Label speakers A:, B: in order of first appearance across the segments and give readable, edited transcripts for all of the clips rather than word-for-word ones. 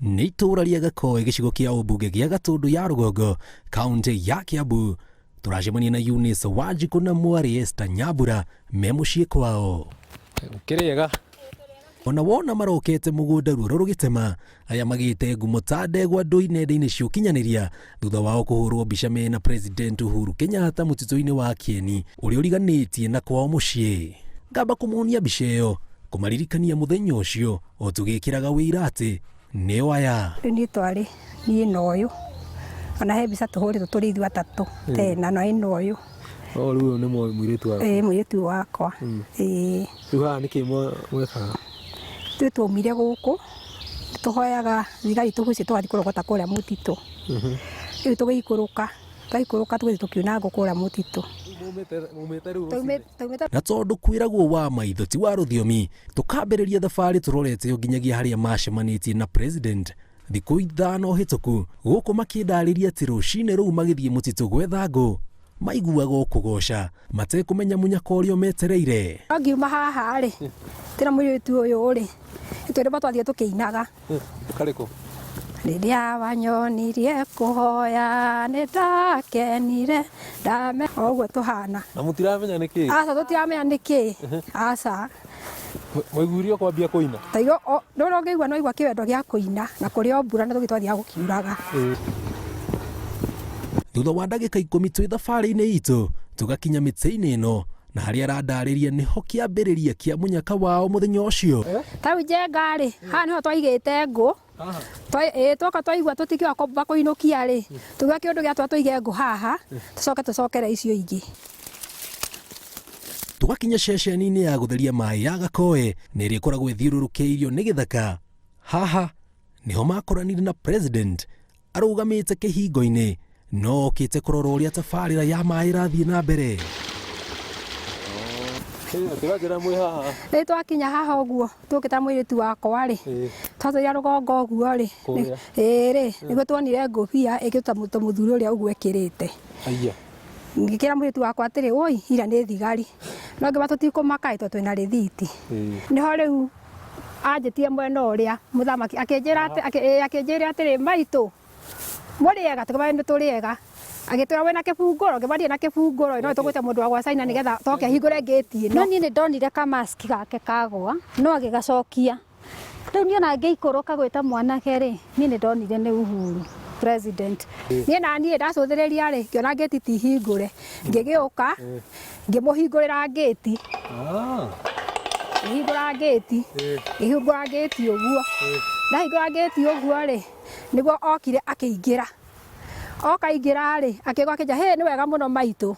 A: nĩ itũũra rĩa Gakoe gĩcigo kĩa ũmbunge gĩa Gatũndũ ya rũgongo kaunti ya Kiambu. Tũracemania na Eunice Wanjikũ na mwarĩ Esther Nyambura me mũciĩ kwao.
B: Kĩrĩega
A: Ona wona marokete mũgũnda ruoro rũgĩtema, aya magĩte ngumo ta ndegwa ndũ nenda-inĩ cia ũkinyanĩria thutha wao kũhũrwo mbica mena President Uhuru Kenyatta mũtitũ-inĩ wa Kieni ũrĩa ũriganĩtie na kwao mũciĩ. Ngamba kũmonia mbica ĩyo kũmaririkania mũthenya ũcio o tũgĩkĩraga wĩira atĩ nĩo aya.
C: Nĩ twarĩ niĩ na ũyũ ona he mbica tũhũrĩtwo tũrĩ ithuĩ atatũ tena na ĩno ũyũ.
B: Rĩu nĩ mũirĩtu wakwa.
C: Mũirĩtu wakwa.
B: Rĩu haha nĩkĩ mwekaga?
C: Tũĩ twaumire gũkũ tũhoyaga thigari tũgũcie tũgathiĩ kũrogota kũrĩa mũtitũ. Rĩu tũgĩikũrũka tũgĩthiĩ tũkiuna ngũ kũrĩa mũtitũ.
A: Na tondũ kwĩragwo wa maitho ti wa rũthiomi, tũkambĩrĩria thabarĩ tũrorete o nginyagia harĩa macemanĩtie na President thikũ 5 hĩtũku, gũkũ makĩndarĩria atĩ rũcinĩ rũu magĩthiĩ mũtitũ gwetha ngũ maiguaga o kũgoca matekũmenya mũnyaka ũrĩa metereire.
C: Ngiuma haha rĩ tena mũirĩtu ũyũ rĩ itwerĩba twathiĩ tũkĩinaga.
B: Karĩkũ?
C: Rĩrĩa wanyonirie kũhoya nĩndakenire ndame ũguo tũhana.
B: Na mũtiramenya nĩkĩ?
C: Aca tũtiramenya nĩkĩ. Aca
B: mwaiguire kwambia kũina?
C: Taigo ndũrĩa ũngĩigua no igua kĩwendo gĩa kũina na kũrĩ o mbura na tũgĩtwathiaga gũkiuraga.
A: Thutha wa ndagĩka 10 twĩ thabarĩ-inĩ itũ tũgakinya mĩtĩ-inĩ ĩno na harĩa arandarĩria nĩho kĩambĩrĩria kĩa mũnyaka wao mũthenya ũcio.
C: Tau njenga rĩ haha nĩho twaigĩte ngũ. Twoka twaigua tũtikĩwa kũinũkia rĩ tuga kĩũndũ gĩatwa tũige ngũ haha tũcokere icio ingĩ.
A: Tũgakinya ceceni-inĩ ya gũtheria maĩ ya Gakoe nĩrĩa ĩkoragwo ĩthiũrũrũkĩirio nĩ gĩthaka. Haha nĩho makoranire na President arũgamĩte kĩhingo-inĩ no okĩte kũrora ũrĩa tabarĩra ya maĩ ĩrathiĩ na mbere.
C: Rĩu twakinya haha ũguo tũkĩta mũirĩtu wakwa rĩ twatũria rũgongo ũguo rĩ nĩguo tuonire ngũbia ĩkĩruta mũthuri ũrĩa ũguo ekĩrĩte. Ngĩkĩra mũirĩtu wakwa atĩrĩ woi ira nĩ thigari no ngĩba tũtikũmaka tondũ twĩna rĩthiti. Nĩho rĩu anjĩtie mwena ũrĩa mũthamaki akĩnjĩra atĩrĩ maitũ mũrĩega tũkĩba nĩ tũrĩega agĩtwĩra wĩna kĩbungũro ngĩbarie na kĩbungũro no tũgwĩte mũndũ wa gwa China nĩgetha toke ahingũre gate ĩno. No niĩ nĩ ndonire kamaski gake kagwa no agĩgacokia. Rĩu niĩ ona ngĩikũrũka gwĩta mwanake rĩ niĩ nĩ ndonire nĩ Uhuru President. Niĩ na niĩ ndacũthĩrĩria rĩ ngĩona gate ti hingũre ngĩgĩũka ngĩmũhingũrĩra gate. Ngĩhingũra gate ũguo. Ndahingũra gate ũguo rĩ nĩguo okire akĩingĩra. Okaingĩra rĩ akĩgwa akĩnja hĩ nĩ wega mũno maitũ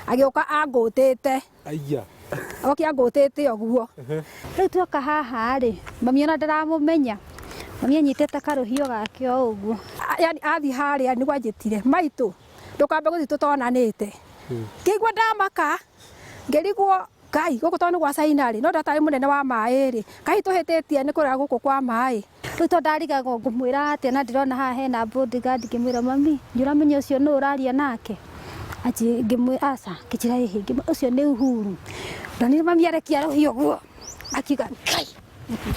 C: agĩũka angũtĩte. Okia angũtĩte ũguo. Rĩu tuoka haha rĩ mami ona ndaramũmenya mami anyitĩte karũhiũ gake o ũguo. Yani athiĩ harĩa nĩguo anjĩtire maitũ ndũkambe gũthiĩ tũtonanĩte. Ngĩigua ndamaka ngĩrigwo Ngai gũkũ tondũ gwa China rĩ no ndatarĩ mũnene wa maĩ rĩ kaĩ tũhĩtĩtie nĩ kũrĩa gũkũ kwa maĩ. Rĩu to ndarigagwo ngũmwĩra atĩ na ndĩrona haha hena bodyguard ngĩmwĩra mami ndiramenya ũcio nũ ũraria nake. Ngĩmwĩra aca kĩnjĩra hihi ũcio nĩ Uhuru. Ndonire mami arekia rũhiũ ũguo akiuga Ngai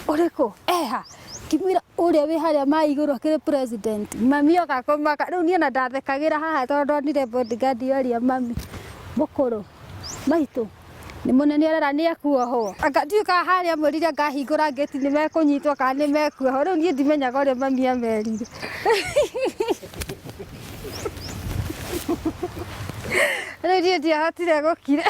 C: ũrĩkũ eha ngĩmwĩra ũrĩa wĩ harĩa maĩ igũrũ akĩrĩ President. Mami oka kũmaka rĩu niĩ na ndathekagĩra haha tondũ ndonire bodyguard yoria mami mũkũrũ maitũ nĩ mũnene ũrera nĩ ekuohwo. Akatuĩka harĩa mwĩrire ngahingũra gate nĩ mekũnyitwo kana nĩ mekuohwo. Rĩu niĩ ndimenyaga ũrĩa mami amerire. Rĩu niĩ ndiahotire gũkira.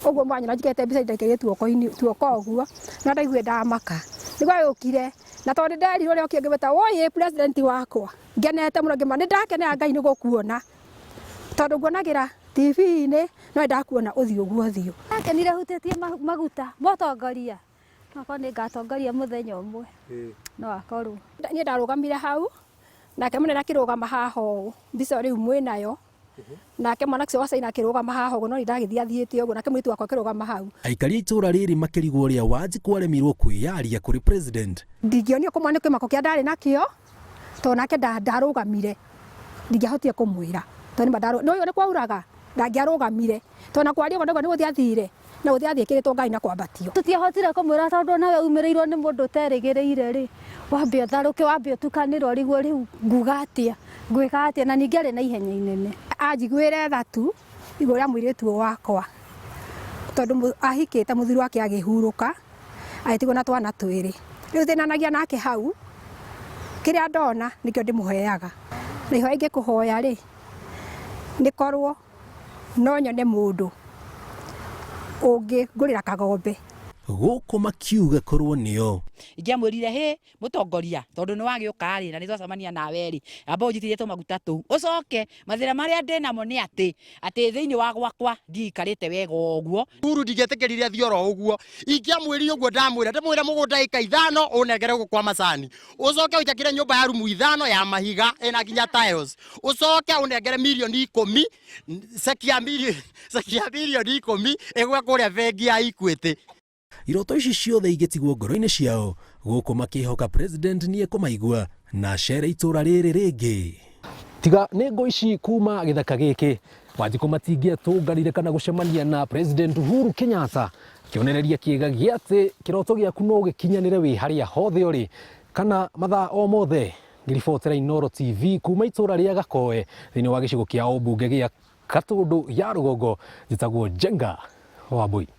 C: Ũguo mwanyona njigĩte mbica ndaikĩrie tuoko ũguo na ndaigua ndamaka. Nĩguo yũkire na tondũ nĩ nderirwo ũrĩa ũkĩ ngĩmeta woi President wakwa ngenete mũno ngĩma nĩ ndakenera Ngai nĩ gũkuona tondũ nguonagĩra TV-inĩ no ndakuona ũthiũ ũguo ũthiũ. Akenire hutĩtie maguta mũtongoria no nĩ ngatongoria mũthenya ũmwe no akorwo. Niĩ ndarũgamire hau nake mũnene akĩrũgama haha ũũ mbica rĩu mwĩnayo nake mwanake wa China akĩrũgama haha ũguo no ndagĩthiĩ athiĩte ũguo nake mũirĩtu wakwa akĩrũgama hau. Aikari itũũra rĩrĩ makĩrigwo ũrĩa Wanjikũ aremirwo kwĩyaria kũrĩ President. Ndingĩonio kũmwa nĩ kĩmako kĩa ndarĩ nakĩo tondũ nake ndarũgamire ndingĩahotire kũmwĩra tondũ no nĩ kwauraga ndangĩarũgamire tondũ na kwaria ũguo nĩ gũthiĩ athire na uthi athikiritwo ngai na kwambatio
D: tutiahotire kumwira tondu nawe umirirwo ni mundu uterigireire ri wambe utharuke wambe utukanirwo riguo riu nguga atia ngwika atia na ningi ari na ihenya inene
C: anjiguire thatu igå rä a må irä tu wakwa tondå ahikite må thuri wake agähuruka agätigwo na twana twä rä rä u thänanagia nake hau kä rä a ndona nä kä o ndä må heaga na ihoya ingä kå hoya rä nä korwo no nyone må ndå å ngä ngå rä ra kagombe
A: gũkũ makiuga korwo nĩo
E: ingĩamwĩrire hĩ mũtongoria tondũ nĩ wagĩũka rĩ na nĩ twacemania nawe rĩ amba ũnjitithie tũmaguta tũu ũcoke mathĩna marĩa ndĩ namo nĩ atĩ thĩinĩ wa gwakwa ndiikarĩte wega ũguo
F: Uhuru ndingĩtĩkĩrire thiĩ oro ũguo ingĩamwĩrire ũguo ndamwĩre mũgũnda ĩka 5 ũnengere gũkũ kwa macani ũcoke ũnjakĩre nyũmba ya rumu 5 ya mahiga ĩna nginya tiles ũcoke ũnengere milioni 10 sekia milioni 10 ĩgwe kũrĩa bengi ya Equity.
A: iroto ici ciothe igĩtigwo ngoro-inĩ ciao gũkũ makĩhoka president nĩ ekũmaigua na cere itũra rĩrĩ rĩngĩ tiga nĩ ngũ ici kuma gĩthaka gĩkĩ Wanjikũ matingĩatũnganire kana gũcemania na president Uhuru Kenyatta kĩonereria kĩega gĩa atĩ kĩroto gĩaku no gĩkinyanĩre wĩ harĩa hothe ũrĩ kana mathaa o mothe. Ngĩribotera Inooro TV kuma itũra rĩa Gakoe thĩinĩ wa gĩcigo kĩa ũmbunge gĩa Gatũndũ ya Rũgongo njĩtagwo Jenga Wambui.